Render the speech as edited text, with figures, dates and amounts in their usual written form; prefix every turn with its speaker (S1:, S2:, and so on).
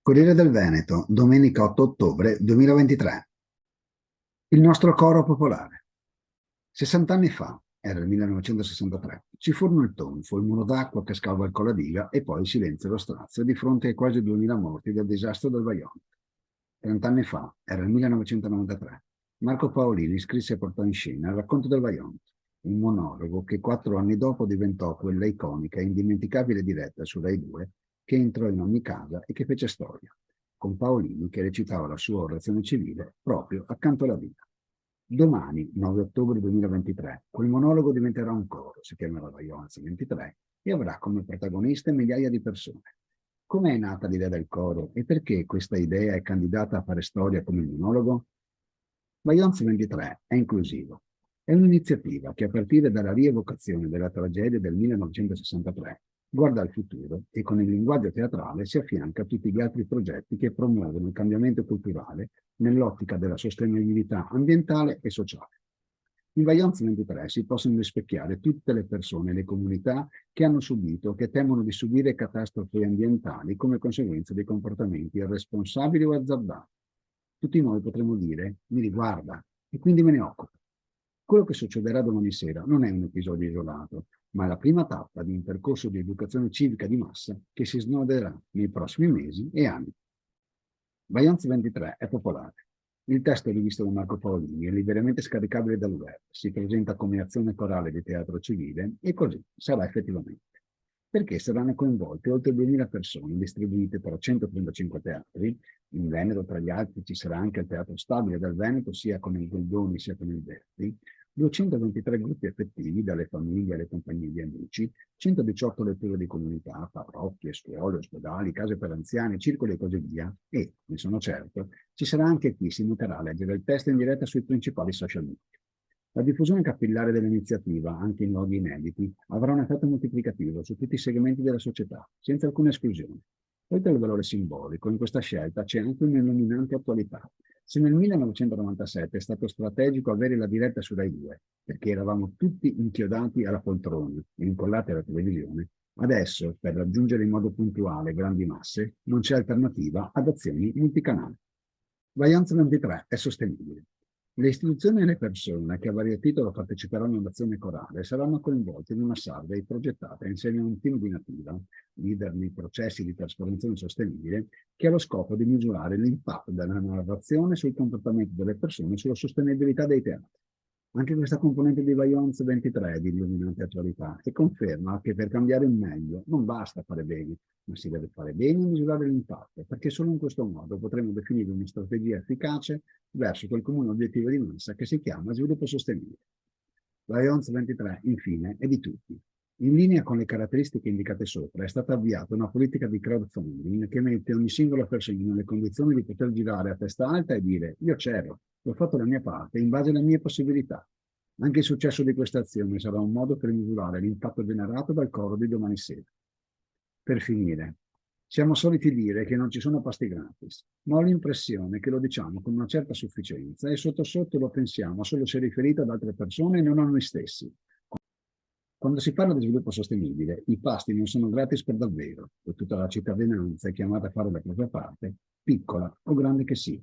S1: Corriere del Veneto, domenica 8 ottobre 2023. Il nostro coro popolare. 60 anni fa, era il 1963, ci furono il tonfo, il muro d'acqua che scava il coladiga e poi il silenzio e lo strazio di fronte ai quasi 2000 morti del disastro del Vajont. 30 anni fa, era il 1993, Marco Paolini scrisse e portò in scena il racconto del Vajont, un monologo che 4 anni dopo diventò quella iconica e indimenticabile diretta su Rai 2 che entrò in ogni casa e che fece storia, con Paolini che recitava la sua orazione civile proprio accanto alla vita. Domani, 9 ottobre 2023, quel monologo diventerà un coro, si chiamerà Vajont 23 e avrà come protagoniste migliaia di persone. Come è nata l'idea del coro e perché questa idea è candidata a fare storia come monologo? Vajont 23 è inclusivo. È un'iniziativa che a partire dalla rievocazione della tragedia del 1963 guarda al futuro e con il linguaggio teatrale si affianca a tutti gli altri progetti che promuovono il cambiamento culturale nell'ottica della sostenibilità ambientale e sociale. In Vajont 23 si possono rispecchiare tutte le persone e le comunità che hanno subito o che temono di subire catastrofi ambientali come conseguenza di comportamenti irresponsabili o azzardati. Tutti noi potremmo dire, mi riguarda, e quindi me ne occupo. Quello che succederà domani sera non è un episodio isolato, ma è la prima tappa di un percorso di educazione civica di massa che si snoderà nei prossimi mesi e anni. Vajont 23 è popolare. Il testo è rivisto da Marco Paolini, è liberamente scaricabile dal web, si presenta come azione corale di teatro civile e così sarà effettivamente. Perché saranno coinvolte oltre 2000 persone distribuite per 135 teatri. In Veneto, tra gli altri, ci sarà anche il Teatro Stabile del Veneto, sia con il Goldoni sia con il Verdi, 223 gruppi effettivi, dalle famiglie alle compagnie di amici, 118 letture di comunità, parrocchie, scuole, ospedali, case per anziani, circoli e così via. E, ne sono certo, ci sarà anche chi si muterà a leggere il testo in diretta sui principali social media. La diffusione capillare dell'iniziativa, anche in luoghi inediti, avrà un effetto moltiplicativo su tutti i segmenti della società, senza alcuna esclusione. Oltre al valore simbolico, in questa scelta c'è anche un'illuminante attualità. Se nel 1997 è stato strategico avere la diretta su Rai 2, perché eravamo tutti inchiodati alla poltrona e incollati alla televisione, adesso, per raggiungere in modo puntuale grandi masse, non c'è alternativa ad azioni multicanali. Vajont 23 è sostenibile. Le istituzioni e le persone che a vario titolo parteciperanno all'azione corale saranno coinvolte in una survey progettata insieme a un team di Nativa, leader nei processi di trasformazione sostenibile, che ha lo scopo di misurare l'impatto della narrazione sul comportamento delle persone e sulla sostenibilità dei teatri. Anche questa componente di Vajont 23 è di illuminante attualità e conferma che per cambiare in meglio non basta fare bene, ma si deve fare bene e misurare l'impatto, perché solo in questo modo potremo definire una strategia efficace verso quel comune obiettivo di massa che si chiama sviluppo sostenibile. Vajont 23, infine, è di tutti. In linea con le caratteristiche indicate sopra, è stata avviata una politica di crowdfunding che mette ogni singola persona nelle condizioni di poter girare a testa alta e dire io c'ero, ho fatto la mia parte in base alle mie possibilità. Anche il successo di questa azione sarà un modo per misurare l'impatto generato dal coro di domani sera. Per finire, siamo soliti dire che non ci sono pasti gratis, ma ho l'impressione che lo diciamo con una certa sufficienza e sotto sotto lo pensiamo solo se riferito ad altre persone e non a noi stessi. Quando si parla di sviluppo sostenibile, i pasti non sono gratis per davvero e tutta la cittadinanza è chiamata a fare la propria parte, piccola o grande che sia.